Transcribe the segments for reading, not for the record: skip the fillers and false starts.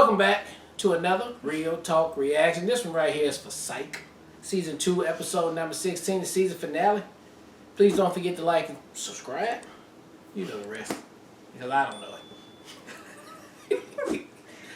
Welcome back to another Real Talk Reaction. This one right here is for PSYCH. Season 2, episode number 16, the season finale. Please don't forget to like and subscribe. You know the rest. Because I don't know it.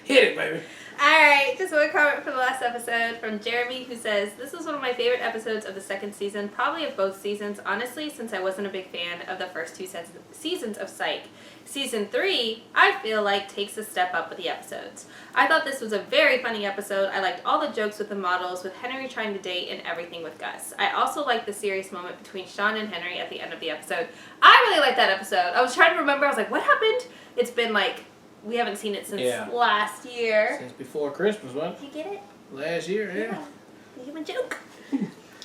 Hit it, baby. Alright, just one comment from the last episode from Jeremy, who says, "This was one of my favorite episodes of the second season, probably of both seasons, honestly, since I wasn't a big fan of the first two seasons of PSYCH. Season 3, I feel like, takes a step up with the episodes. I thought this was a very funny episode. I liked all the jokes with the models, with Henry trying to date, and everything with Gus. I also liked the serious moment between Shawn and Henry at the end of the episode. I really liked that episode. I was trying to remember, I was like, what happened? It's been like... We haven't seen it since last year. Since before Christmas, wasn't it? Did you get it? Last year, yeah. You give a joke.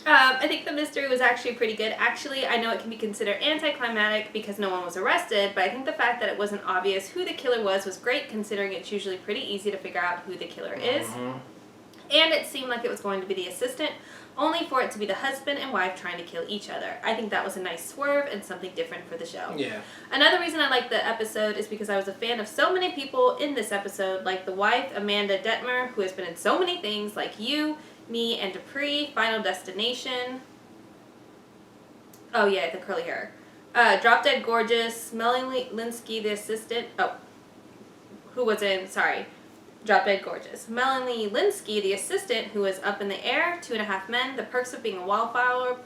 I think the mystery was actually pretty good. Actually, I know it can be considered anticlimactic because no one was arrested, but I think the fact that it wasn't obvious who the killer was great, considering it's usually pretty easy to figure out who the killer is. And it seemed like it was going to be the assistant, only for it to be the husband and wife trying to kill each other. I think that was a nice swerve and something different for the show. Yeah. Another reason I liked the episode is because I was a fan of so many people in this episode, like the wife, Amanda Detmer, who has been in so many things, like You, Me, and Dupree, Final Destination. Oh yeah, the curly hair. Drop Dead Gorgeous, Melanie Linsky, the assistant. Oh, who was in, sorry. Drop Dead Gorgeous. Melanie Linsky, the assistant, who was Up in the Air, 2.5 Men, The Perks of Being a Wallflower,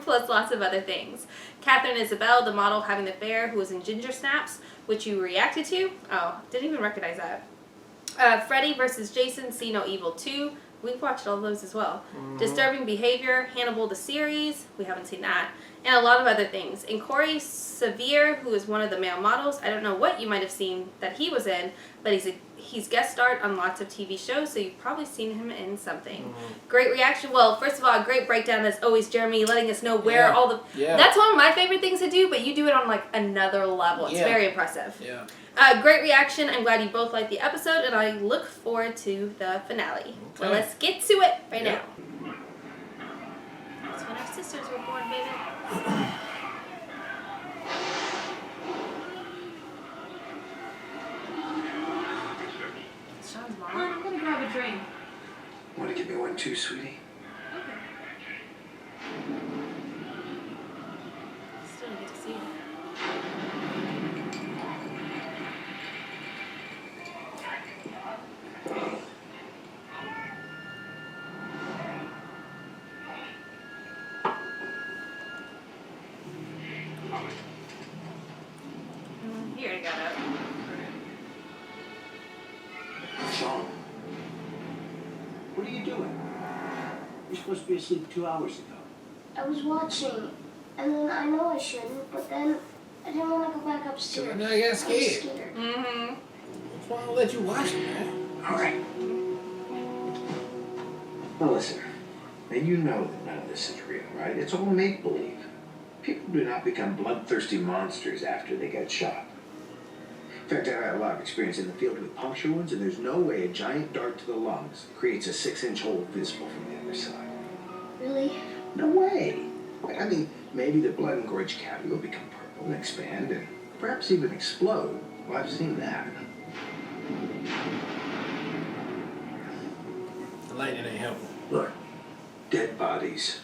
plus lots of other things. Catherine Isabel, the model having the affair, who was in Ginger Snaps, which you reacted to. Oh, didn't even recognize that. Freddy vs. Jason, See No Evil 2. We've watched all those as well. Disturbing Behavior, Hannibal the series. We haven't seen that. And a lot of other things. And Corey Sevier, who is one of the male models. I don't know what you might have seen that he was in, but he's guest starred on lots of TV shows, so you've probably seen him in something. Great reaction. Well, first of all, a great breakdown as always, Jeremy, letting us know where all the... That's one of my favorite things to do, but you do it on like another level. It's very impressive. Great reaction. I'm glad you both liked the episode, and I look forward to the finale. So let's get to it right now. That's when our sisters were born, baby. Shawn's mom. I'm gonna grab a drink. Want to give me one too, sweetie? Okay. Still get to see it. He already got up. Shawn, what are you doing? You're supposed to be asleep 2 hours ago. I was watching, and then I know I shouldn't, but then I didn't want to go back upstairs. Now you got I was scared. scared. That's why I don't let you watch it, man. All right. Now listen, now you know that none of this is real, right? It's all make-believe. People do not become bloodthirsty monsters after they get shot. In fact, I've had a lot of experience in the field with puncture wounds, and there's no way a giant dart to the lungs creates a 6-inch hole visible from the other side. Really? No way. I mean, maybe the blood and gorge cavity will become purple and expand and perhaps even explode. Well, I've seen that. The lighting ain't helping. Look, dead bodies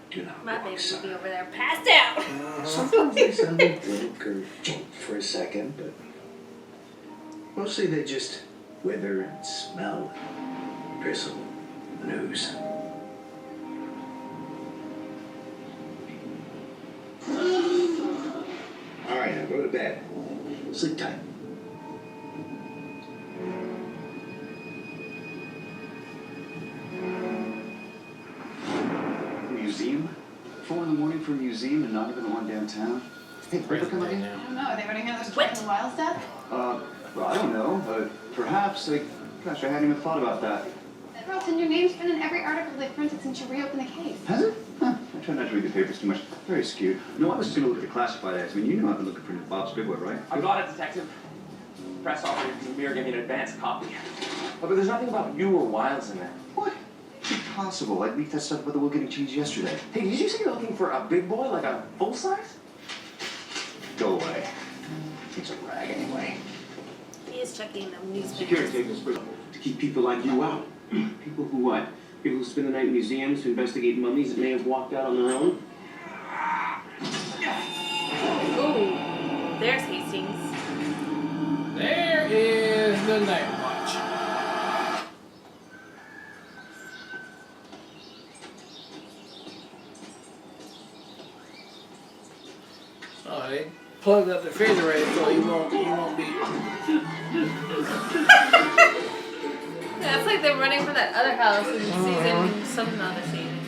do not My walk baby will be silent. over there passed out. Sometimes they suddenly blink or jolt for a second, but mostly they just wither and smell and bristle and ooze. All right, now go to bed. Sleep tight. Museum? 4 in the morning for a museum and not even the one downtown? Hey, River coming in? I don't know. Are they running out of Joy in the Wild's death? Well, I don't know, but perhaps, gosh, I hadn't even thought about that. Carlton, your name's been in every article they've printed since you reopened the case. Has it? Huh. I try not to read the papers too much. Very skewed. No, I was just going to look at the classified ads. I mean, you know I've been looking for Bob's Big Boy, right? I got it, Detective. Press officer Mir gave me an advance copy. But there's nothing about you or Wiles in there. What? It's impossible. I leaked that stuff about the will getting changed yesterday. Hey, did you say you're looking for a big boy, like a full size? Go away. It's a rag anyway. He is checking the newspapers. Security takes us to keep people like you out. People who what? People who spend the night in museums to investigate mummies that may have walked out on their own? Ooh, there's Hastings. There is the Night Watch. Oh, they plugged up the refrigerator so he won't be. Yeah, it's like they're running from that other house in some other season.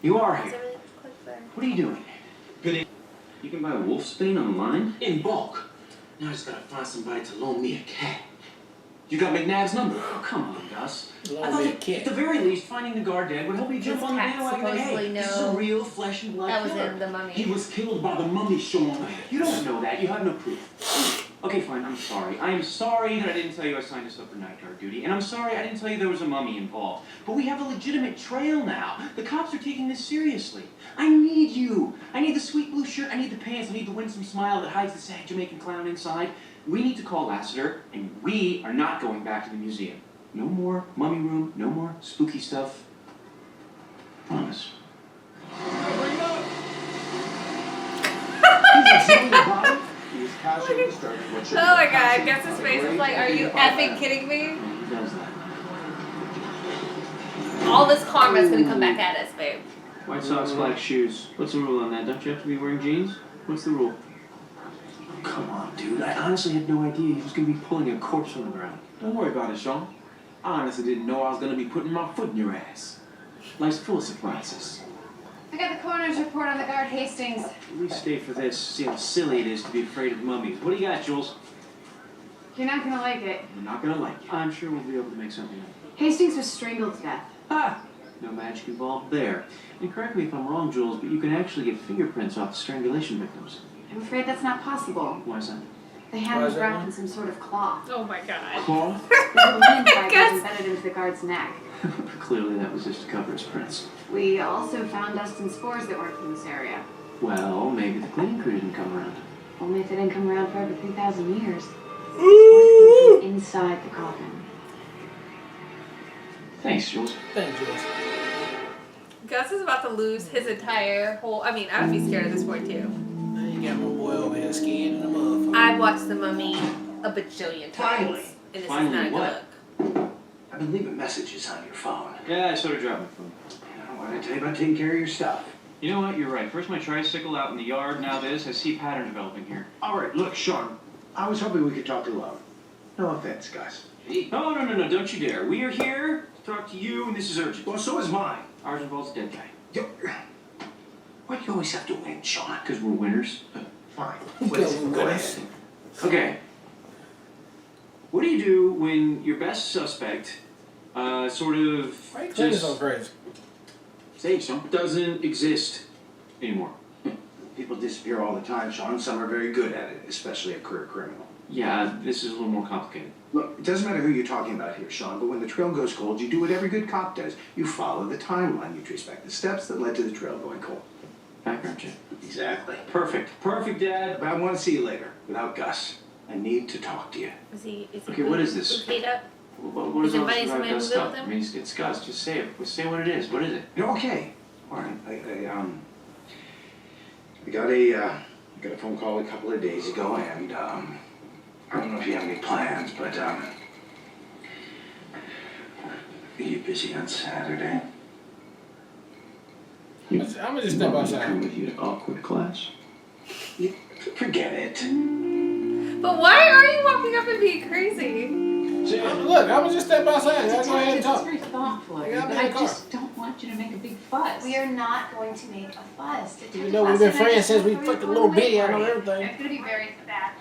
You are Is here. it really quick there? What are you doing? You can buy wolfsbane online? In bulk. Now I just gotta find somebody to loan me a cat. You got McNabb's number? Oh, come on, Gus. Loan I thought me a that cat. at the very least, finding the guard dead would help you jump This on the cat bandwagon that, hey, supposedly this is a know real flesh and blood That was killer. in the Mummy. He was killed by the mummy, Shawn. You don't know that. You have no proof. Okay, fine, I'm sorry. I am sorry that I didn't tell you I signed us up for night guard duty, and I'm sorry I didn't tell you there was a mummy involved. But we have a legitimate trail now. The cops are taking this seriously. I need you. I need the sweet blue shirt, I need the pants, I need the winsome smile that hides the sad Jamaican clown inside. We need to call Lassiter, and we are not going back to the museum. No more mummy room, no more spooky stuff. Promise. He was casually disturbing what should Oh be my a god, passive Gus's face is great like, are you identified effing man. kidding me? Who does that? All this karma is gonna come back at us, babe. White socks, black shoes. What's the rule on that? Don't you have to be wearing jeans? What's the rule? Come on, dude. I honestly had no idea he was going to be pulling a corpse on the ground. Don't worry about it, Shawn. I honestly didn't know I was gonna be putting my foot in your ass. Life's full of surprises. I got the coroner's report on the guard Hastings. We stay for this. See how silly it is to be afraid of mummies. What do you got, Jules? You're not gonna like it. You're not gonna like it. I'm sure we'll be able to make something of it. Hastings was strangled to death. Ah! No magic involved there. And correct me if I'm wrong, Jules, but you can actually get fingerprints off the strangulation victims. I'm afraid that's not possible. Why is that? The Why hand is was that wrapped not? in some sort of cloth. Oh my god. Claw? The linen tag Gus. was embedded into the guard's neck. Clearly that was just to cover his prints. We also found dust and spores that weren't from this area. Well, maybe the cleaning crew didn't come around. Only if they didn't come around for over 3,000 years. Spores came from inside the coffin. Thanks, Jules. Thank you. Gus is about to lose his entire whole. I mean, I would be scared at this point too. Now you got my boy over here scared in the motherfucker. I've watched The Mummy a bajillion times, Finally. and this Finally is not a good what? look. I've been leaving messages on your phone. Yeah, I sort of dropped my phone. What did I tell you about taking care of your stuff? You know what? You're right. First my tricycle out in the yard, now this. I see a pattern developing here. All right, look, Shawn. I was hoping we could talk alone. No offense, Gus. No, don't you dare. We are here to talk to you, and this is urgent. Well, so is mine. Ours involves a dead guy. Why do you always have to win, Shawn? Because we're winners. Fine. Go ahead. Okay. What do you do when your best suspect, sort of Why you cleaning so just crazy? say something doesn't exist anymore? People disappear all the time, Shawn. Some are very good at it, especially a career criminal. Yeah, this is a little more complicated. Look, it doesn't matter who you're talking about here, Shawn, but when the trail goes cold, you do what every good cop does. You follow the timeline. You trace back the steps that led to the trail going cold. Background check. Exactly. Perfect, Dad. But I want to see you later, without Gus. I need to talk to you. Is he Okay, what is this? Booted up? What is He's all this inviting about somebody to Gus live stuff? with him? I mean, it's Gus. Just say it. Say what it is. What is it? Okay. All right. I got a phone call a couple of days ago, and I don't know if you have any plans, but are you busy on Saturday? I'm gonna just step outside. Come with you to awkward class. Forget it. But why are you walking up and being crazy? Look, I'm gonna just step outside. Y'all go ahead and It's talk. very thoughtful of you, Yeah, I'm but in I the car. just don't want you to make a big fuss. We are not going to make a fuss. You know we've been friends since we fucked a little bitty. I know everything. It's gonna be very sad.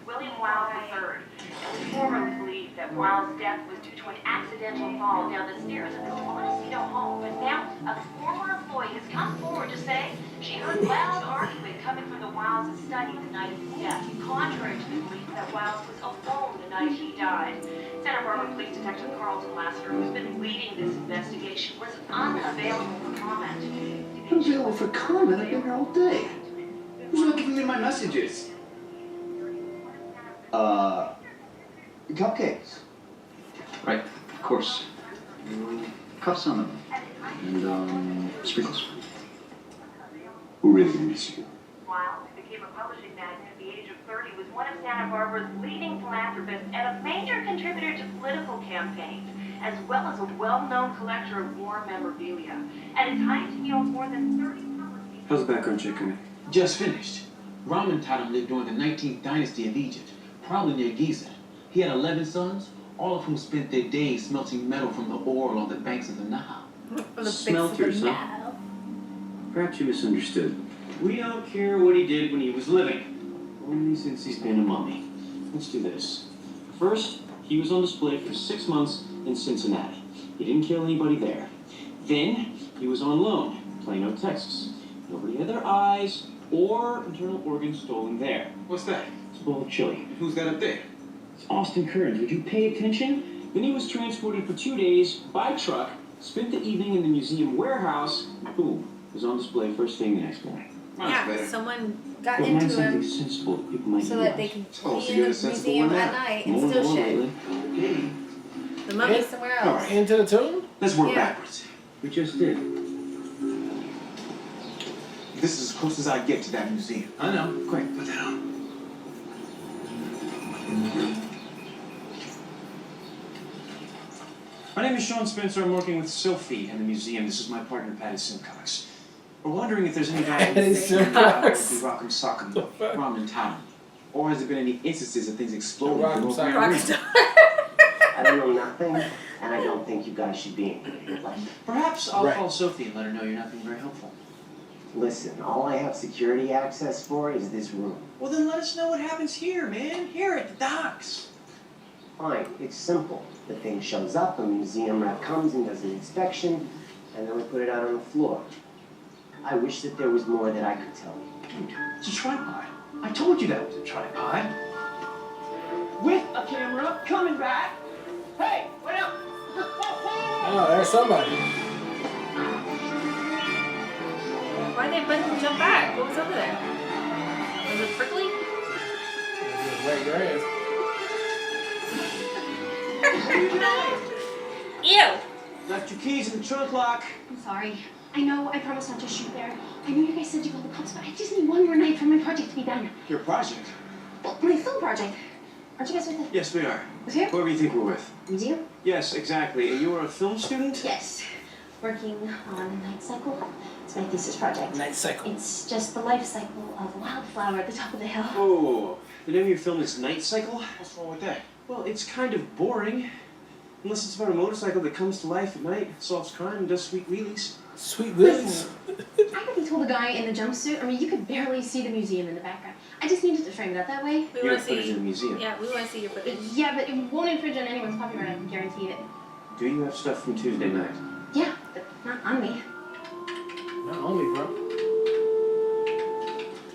William Wiles III. It was formerly believed that Wiles' death was due to an accidental fall down the stairs at the Montecito home. But now, a former employee has come forward to say she heard loud arguing coming from the Wiles' study the night of his death, contrary to the belief that Wiles was alone the night he died. Santa Barbara Police Detective Carlton Lassiter, who's been leading this investigation, was unavailable for comment. Unavailable for comment? I've been here all day. Who's not giving me my messages? Cupcakes. Right, of course. Cups on them. And, sprinkles. Who really needs you? Wiles became a publishing magnate at the age of 30, was one of Santa Barbara's leading philanthropists and a major contributor to political campaigns, as well as a well-known collector of war memorabilia. At his height, he owned more than 30 publishing. How's the background check coming? Just finished. Ramentada lived during the 19th dynasty of Egypt, probably near Giza. He had 11 sons, all of whom spent their days smelting metal from the ore along the banks of the Nile. Smelters, huh? Perhaps you misunderstood. We don't care what he did when he was living, only since he's been a mummy. Let's do this. First, he was on display for 6 months in Cincinnati. He didn't kill anybody there. Then, he was on loan, Plano, Texas. Nobody had their eyes or internal organs stolen there. What's that? It's a bowl of chili. Who's that up there? It's Austin Kearns. Would you pay attention? Then he was transported for 2 days by truck, spent the evening in the museum warehouse, boom, was on display first thing the next morning. Yeah, someone got But into mine's something him sensible that people might so that they could Oh, so be you're in a the sensible museum one at now. night and More still shit. lately. Okay. The mummy's somewhere All else. right, into the tune. Let's work Yeah. backwards. We just did. This is as close as I get to that museum. I know. Great, put that on. My name is Shawn Spencer. I'm working with Sophie in the museum. This is my partner, Patty Simcox. We're wondering if there's any guy Patty Simcox. who rock'em sock'em. Ramentada. Or has there been any instances of things exploding? Rock'em for no sock'em. apparent reason? I don't know nothing, and I don't think you guys should be in like, Perhaps I'll Right. call Sophie and let her know you're not being very helpful. listen, all I have security access for is this room. Well, then let us know what happens here, man. Here at the docks. Fine, it's simple. The thing shows up, a museum rep comes and does an inspection, and then we put it out on the floor. I wish that there was more that I could tell you. Dude, it's a tripod. I told you that was a tripod. With a camera coming back. Hey, wait up. Oh, there's somebody. Why'd they button jump back? What was over there? Was it prickly? Wet grass. Ew! Left your keys in the trunk lock. I'm sorry. I know I promised not to shoot there. I know you guys said you called the cops, but I just need one more night for my project to be done. Your project? Well, my film project. Aren't you guys with it? Yes, we are. With who? Whoever you think we're with. Museum? Yes, exactly. And you are a film student? Yes. Working on a night cycle. It's my thesis project. Night cycle. It's just the life cycle of a wildflower at the top of the hill. Oh, the name of your film is Night Cycle? What's wrong with that? Well, it's kind of boring. Unless it's about a motorcycle that comes to life at night, solves crime, and does sweet wheelies. Sweet Willies. I already told the guy in the jumpsuit. I mean, you could barely see the museum in the background. I just needed to frame it up that way. We Your want to footage in the see. museum. Yeah, we want to see your footage. Yeah, but it won't infringe on anyone's copyright. I can guarantee it. Do you have stuff from Tuesday night? Yeah, but not on me. Not on me, bro.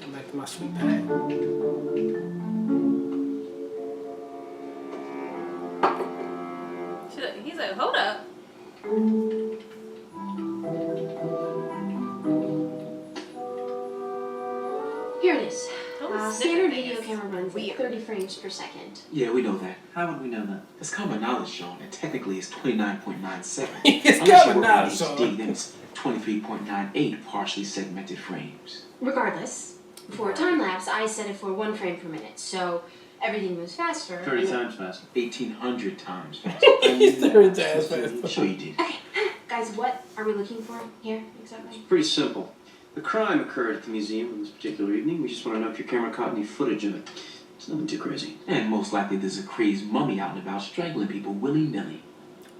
Come back to my sweet pie. He's like, hold up. Here it is. Don't stick Standard it video in. camera runs at Weird. 30 frames per second. Yeah, we know that. How would we know that? That's common knowledge, Shawn, and technically it's 29.9 seconds. It's Unless common you work on knowledge, Shawn. HD, then it's 23.98 partially segmented frames. Regardless, for time lapse, I set it for 1 frame per minute, so everything moves faster. 30 and- times faster. 1,800 times faster. He's 30 times faster. Sure you did. Okay, guys, what are we looking for here exactly? Pretty simple. The crime occurred at the museum on this particular evening. We just want to know if your camera caught any footage of it. It's nothing too crazy. And most likely there's a crazed mummy out and about strangling people willy-nilly.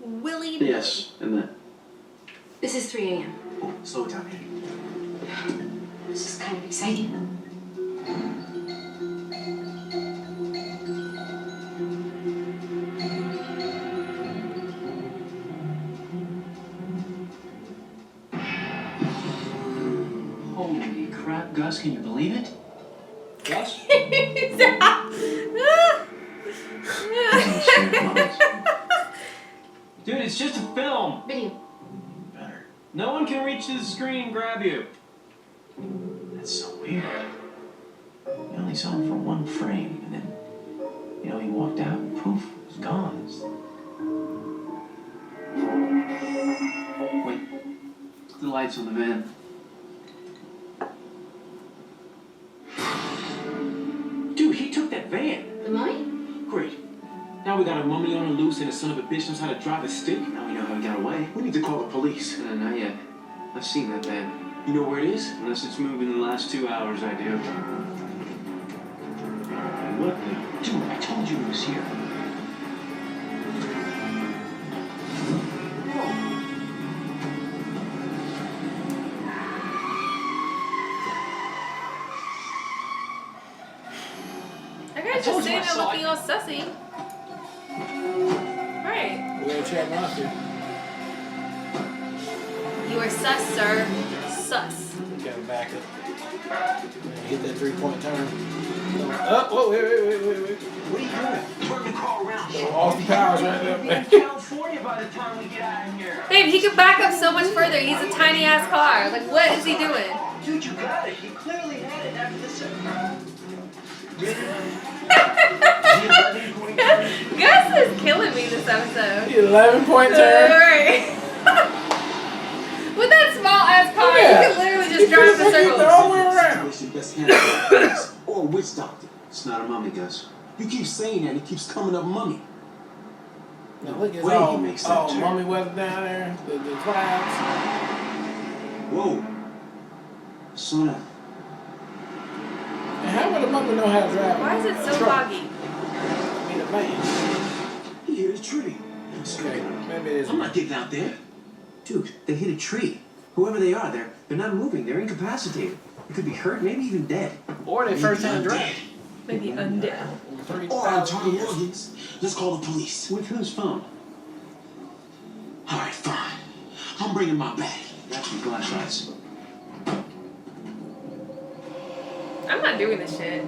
Willy. Yes, and that. This is 3 a.m. Oh, slow down here. This is kind of exciting. Holy crap, Gus, can you believe it? Gus? Dude, it's just a film. Video. Better. No one can reach this screen and grab you. That's so weird. You only saw him for one frame, and then, you know, he walked out and poof, it was gone. Wait. The lights on the van. Dude, he took that van. The mummy? Great. Now we got a mummy on the loose and a son of a bitch knows how to drive a stick. Now we know how he got away. We need to call the police. Not yet. I've seen that van. You know where it is? Unless it's moved in the last 2 hours, I do. What the? Dude, I told you he was here. That guy's just sitting there looking all sussy. Right. We're gonna check him out here. You are sus, sir. Sus. We gotta back up. Hit that 3-point turn. Oh, whoa, wait. What are you doing? Turn the car around. Austin Powers right there, man. California by the time we get out of here. Babe, he could back up so much further. He's a tiny ass car. Like, what is he doing? Dude, you got it. You clearly had it after the Gus is killing me this episode. 11-point turn. Right. With that small ass car, you can literally just drive in circles. All the way around. Best handle or a witch doctor. It's not a mummy, Gus. You keep saying that and it keeps coming up mummy. Now look, it's Way all, he makes that turn. mummy weather down there, the clouds. Whoa. Slow down. And how would a mummy know how to drive? Why is it so foggy? I mean, a man. He hit a tree. Okay, maybe it is. I'm not getting out there. Dude, they hit a tree. Whoever they are, they're not moving. They're incapacitated. They could be hurt, maybe even dead. Or they first time drive. Maybe undead. Or I'm Tommy Morgans. Let's call the police. With whose phone? All right, fine. I'm bringing my bag. Got some flashlights. I'm not doing this shit.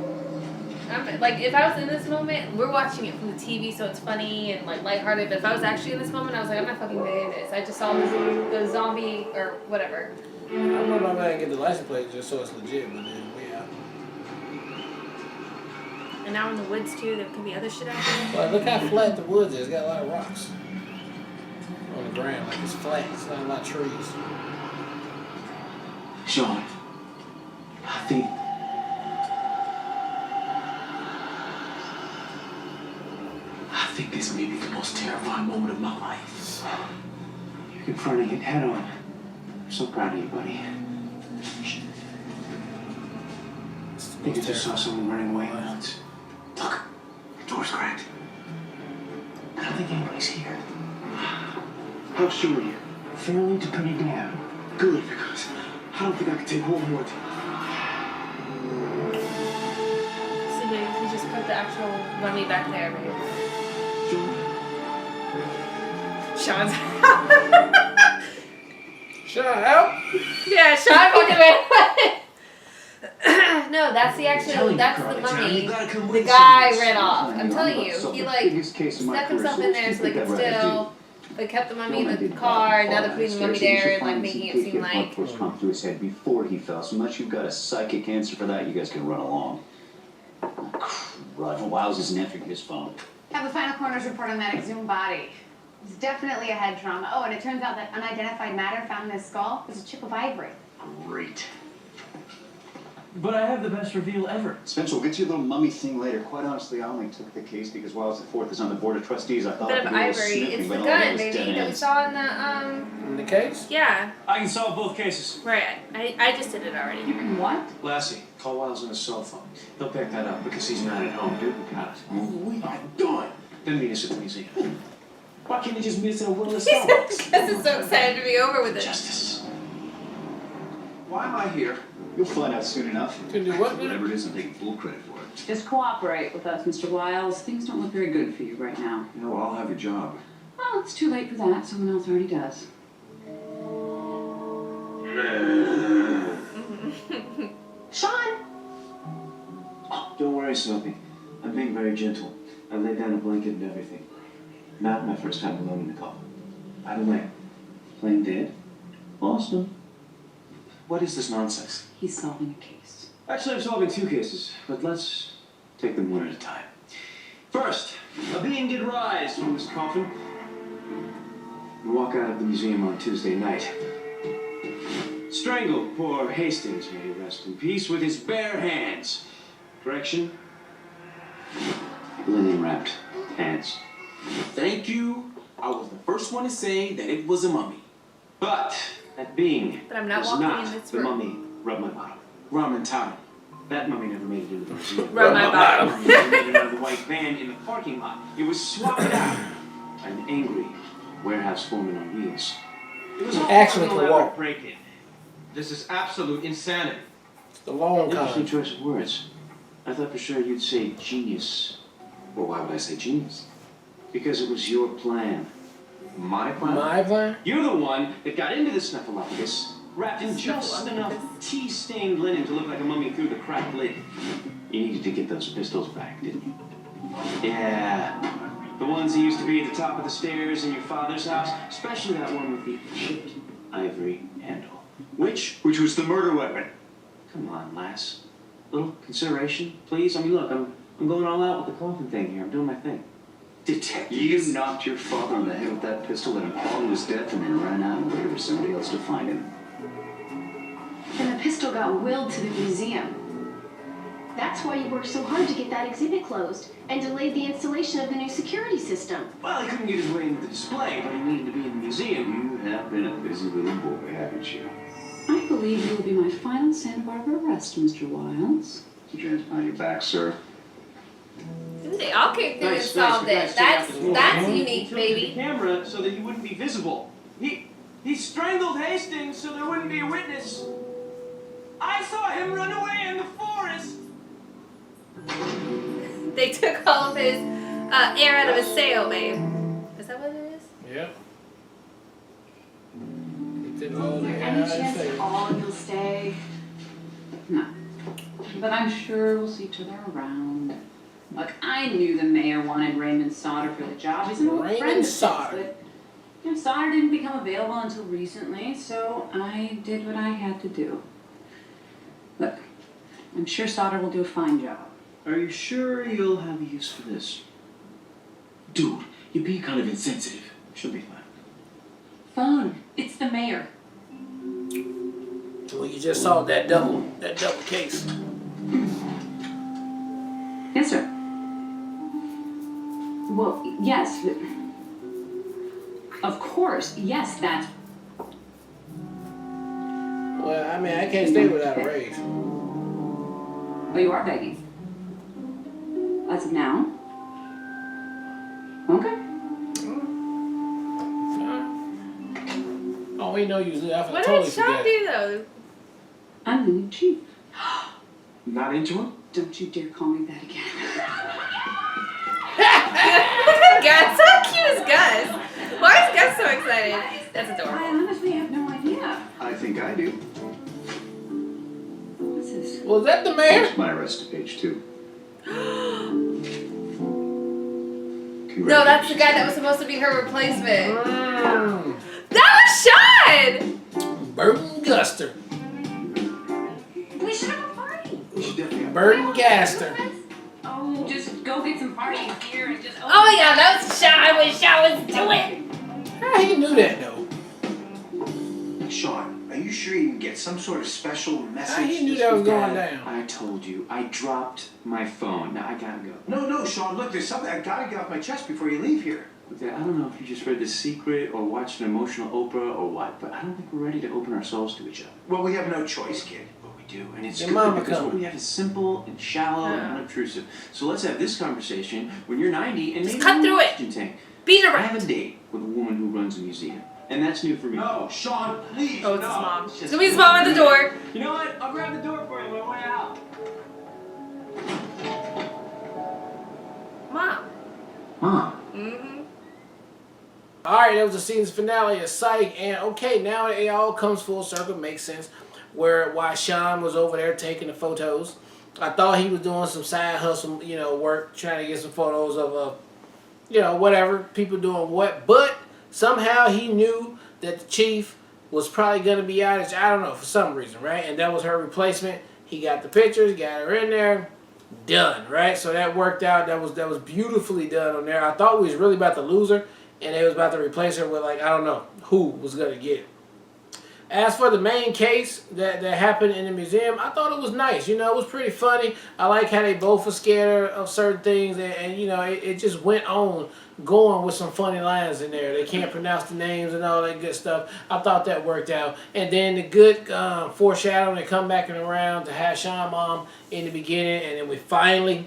Like, if I was in this moment, we're watching it from the TV, so it's funny and like lighthearted. But if I was actually in this moment, I was like, I'm not fucking doing this. I just saw the zombie or whatever. I'm gonna go back and get the license plate just so it's legit, but then we out. And now in the woods too, there could be other shit out there. Well, look how flat the woods is. It's got a lot of rocks on the ground. Like it's flat. It's not a lot of trees. Shawn, I think this may be the most terrifying moment of my life. You're confronting it head on. I'm so proud of you, buddy. I think I just saw someone running away once. Look, the door's cracked. I don't think anybody's here. How sure are you? Fairly to pretty damn. Good, because I don't think I can take one more. See, babe, he just put the actual mummy back there, babe. Shawn's. Shawn, help! Yeah, Shawn fucking ran away. No, that's the actual. That's the mummy. The guy ran off. I'm telling you, he like stuck himself in there so they could still. They kept the mummy in the car. Now they're putting the mummy there and like making it seem like. Force pumped through his head before he fell. So unless you've got a psychic answer for that, you guys can run along. Roger Wiles isn't answering his phone. Have the final coroner's report on that exhumed body. It's definitely a head trauma. Oh, and it turns out that unidentified matter found in his skull was a chip of ivory. Great. But I have the best reveal ever. Spencer, we'll get to your little mummy thing later. Quite honestly, I only took the case because Wiles IV is on the board of trustees. I thought Bit I'd of be a little ivory. snippy, It's the but all that gun, was baby, dead that we ends. saw in the case. Yeah. I can solve both cases. Right. I just did it already. You can what? Lassie, call Wiles on his cell phone. He'll pick that up because he's not at home, dude. We got it. We are done. Then meet us at the museum. Why can't you just meet us at a Willis Gus Starbucks? is so excited to be over with it. Justice. Why am I here? You'll find out soon enough. Can do what? Whatever it is, I'm taking full credit for it. Just cooperate with us, Mr. Wiles. Things don't look very good for you right now. You know, I'll have your job. Well, it's too late for that. Someone else already does. Shawn! Don't worry, Sophie. I'm being very gentle. I laid down a blanket and everything. Not my first time alone in the coffin. By the way, plain dead? Awesome. What is this nonsense? He's solving a case. Actually, I'm solving 2 cases, but let's take them one at a time. First, a being did rise from this coffin and walk out of the museum on Tuesday night. Strangled poor Hastings, may he rest in peace, with his bare hands. Correction? Linen-wrapped hands. Thank you. I was the first one to say that it was a mummy. But that being But I'm not was walking not in this the room. mummy rub my bottom. Ramen time. That mummy never made it into the museum. Rub my bottom. It made out of the white van in the parking lot. It was swapped out by an angry warehouse foreman on wheels. It was all Actually part of can an elaborate walk. break-in. This is absolute insanity. The long Interesting con. choice of words. I thought for sure you'd say genius. Well, why would I say genius? Because it was your plan. My plan? My plan? You're the one that got into the snuffleupagus, wrapped in just enough tea-stained linen to look like a mummy through the cracked lid. You needed to get those pistols back, didn't you? Yeah. The ones that used to be at the top of the stairs in your father's house, especially that one with the chipped ivory handle. Which was the murder weapon. Come on, lass. Little consideration, please. I mean, look, I'm going all out with the coffin thing here. I'm doing my thing. Detective. You knocked your father on the head with that pistol, let him fall to his death, and then ran out and waited for somebody else to find him. And the pistol got willed to the museum. That's why you worked so hard to get that exhibit closed and delayed the installation of the new security system. Well, he couldn't get his way into the display, but he needed to be in the museum. You have been a busy little boy, haven't you? I believe you will be my final Santa Barbara arrest, Mr. Wiles. On your back, sir. They all came through and Nice, solved nice, it. nice. That's unique, He tilted baby. the camera so that he wouldn't be visible. He strangled Hastings so there wouldn't be a witness. I saw him run away in the forest. They took all of his air out of his sail, babe. Is that what it is? Yep. Any chance at all you'll stay? No. But I'm sure we'll see each other around. Look, I knew the mayor wanted Raymond Sauter for the job. He's an old Raymond friend of his, Sauter. but you know, Sauter didn't become available until recently, so I did what I had to do. Look, I'm sure Sauter will do a fine job. Are you sure you'll have use for this? Dude, you're being kind of insensitive. She'll be fine. Fine. It's the mayor. Well, you just saw that double case. Yes, sir. Well, yes. Of course, yes, that's... Well, I mean, I can't stay without a raise. Oh, you are begging? As of now? Okay. Oh, we know you. I What totally did Shawn forget. do though? I'm the new chief. Not into him? Don't you dare call me that again. Look at Gus. How cute is Gus? Why is Gus so excited? That's I adorable. honestly have no idea. I think I do. What's this? Was that the mayor? Here's my arrest to page 2. No, that's the guy that was supposed to be her replacement. Mm. That was Shawn! Burton Guster. We should have a party. We should definitely have Burton Gaster. Oh, just go get some partying gear and just... Oh yeah, that was Shawn when Shawn was doing. How he knew that though? Shawn, are you sure you can get some sort of special message? How he knew that was going Dad, down? I told you, I dropped my phone. Now I gotta go. No, Shawn, look, there's something I gotta get off my chest before you leave here. Look, Dad, I don't know if you just read The Secret or watched an emotional Oprah or what, but I don't think we're ready to open ourselves to each other. Well, we have no choice, kid. But we do, and it's Your good mama because coming. what we have is simple and shallow and unobtrusive. So let's have this conversation when you're 90 and Just maybe cut through it. question tank. Beat her I right. have a date with a woman who runs a museum, and that's new for me. No, Shawn, please, Oh, it's no. his mom. It's gonna be his mom at the door. You know what? I'll grab the door for you on my way out. Mom. Mom. Mm-hmm. All right, that was the season's finale of Psych, and okay, now it all comes full circle, makes sense. Why Shawn was over there taking the photos. I thought he was doing some side hustle, work, trying to get some photos of, whatever, people doing what. But somehow he knew that the chief was probably going to be out, I don't know, for some reason, right? And that was her replacement. He got the pictures, got her in there, done, right? So that worked out. That was beautifully done on there. I thought we was really about to lose her, and they was about to replace her with, like, I don't know who was going to get it. As for the main case that happened in the museum, I thought it was nice. You know, it was pretty funny. I like how they both were scared of certain things, and you know, it just went on going with some funny lines in there. They can't pronounce the names and all that good stuff. I thought that worked out. And then the good foreshadowing and come back around to have Shawn mom in the beginning, and then we finally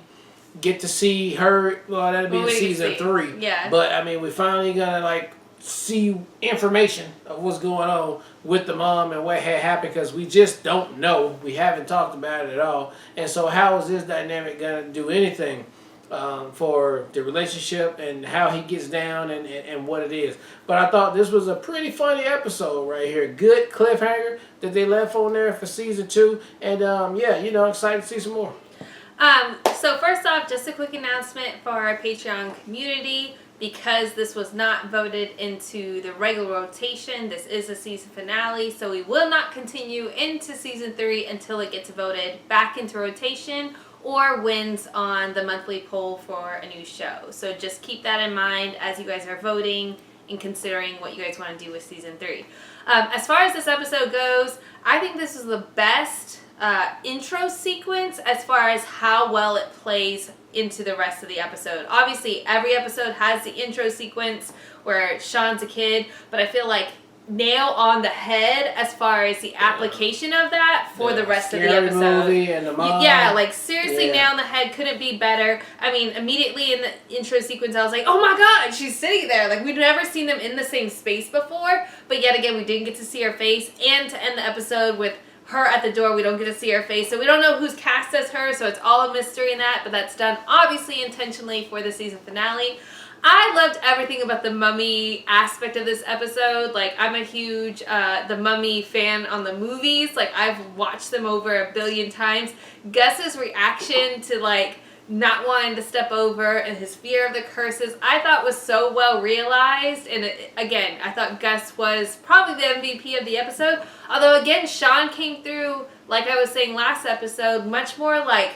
get to see her. Well, that'll be in season 3. Yeah. But I mean, we finally gonna like see information of what's going on with the mom and what had happened, because we just don't know. We haven't talked about it at all. And so how is this dynamic going to do anything for the relationship and how he gets down and what it is. But I thought this was a pretty funny episode right here. Good cliffhanger that they left on there for season 2. And yeah, you know, excited to see some more. So first off, just a quick announcement for our Patreon community. Because this was not voted into the regular rotation, this is a season finale, so we will not continue into season 3 until it gets voted back into rotation or wins on the monthly poll for a new show. So just keep that in mind as you guys are voting and considering what you guys want to do with season 3. As far as this episode goes, I think this is the best intro sequence as far as how well it plays into the rest of the episode. Obviously, every episode has the intro sequence where Shawn's a kid, but I feel like nail on the head as far as the application of that for the rest of the episode. Movie and the mom. Yeah, like seriously, nail on the head. Couldn't be better. I mean, immediately in the intro sequence, I was like, oh my god, she's sitting there. Like, we'd never seen them in the same space before, but yet again, we didn't get to see her face. And to end the episode with her at the door, we don't get to see her face, so we don't know who's cast as her, so it's all a mystery in that, but that's done obviously intentionally for the season finale. I loved everything about the mummy aspect of this episode. Like, I'm a huge the Mummy fan on the movies. Like, I've watched them over 1 billion times. Gus's reaction to, like, not wanting to step over and his fear of the curses, I thought was so well realized. And again, I thought Gus was probably the MVP of the episode. Although again, Shawn came through, like I was saying last episode, much more like,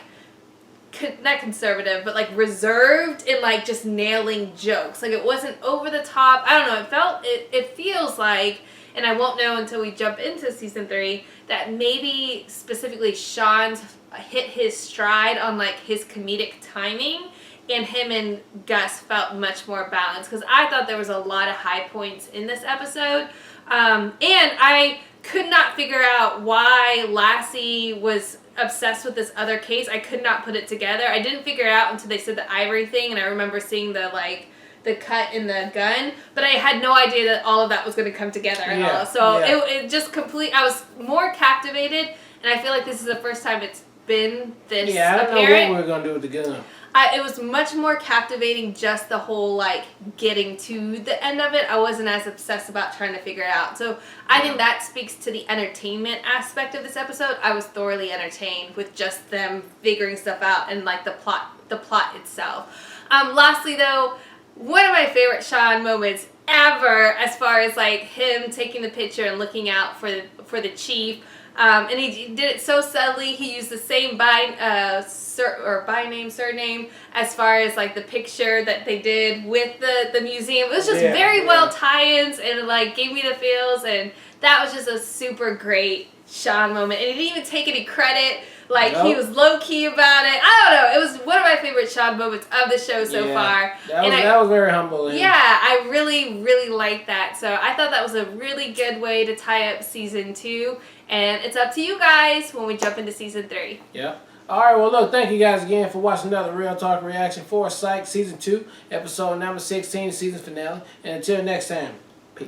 not conservative, but like reserved and like just nailing jokes. Like, it wasn't over the top. I don't know, it feels like, and I won't know until we jump into season 3, that maybe specifically Shawn's hit his stride on like his comedic timing, and him and Gus felt much more balanced, because I thought there was a lot of high points in this episode, and I could not figure out why Lassie was obsessed with this other case. I could not put it together. I didn't figure it out until they said the ivory thing, and I remember seeing the cut in the gun, but I had no idea that all of that was going to come together at all. So it just I was more captivated, and I feel like this is the first time it's been this apparent. Yeah, I don't know what we were going to do with the gun. It was much more captivating, just the whole, like, getting to the end of it. I wasn't as obsessed about trying to figure it out. So I think that speaks to the entertainment aspect of this episode. I was thoroughly entertained with just them figuring stuff out and, like, the plot itself. Lastly, though, one of my favorite Shawn moments ever, as far as, like, him taking the picture and looking out for the chief. And he did it so subtly. He used the same surname as far as like the picture that they did with the museum. It was just very well tie-ins, and it like gave me the feels, and that was just a super great Shawn moment. And he didn't even take any credit. Like, he was low-key about it. I don't know. It was one of my favorite Shawn moments of the show so far. That was very humble. Yeah, I really, really liked that. So I thought that was a really good way to tie up season 2. And it's up to you guys when we jump into season 3. Yeah. All right, well, look, thank you guys again for watching another Real Talk reaction for PSYCH Season 2, Episode number 16, season finale. And until next time.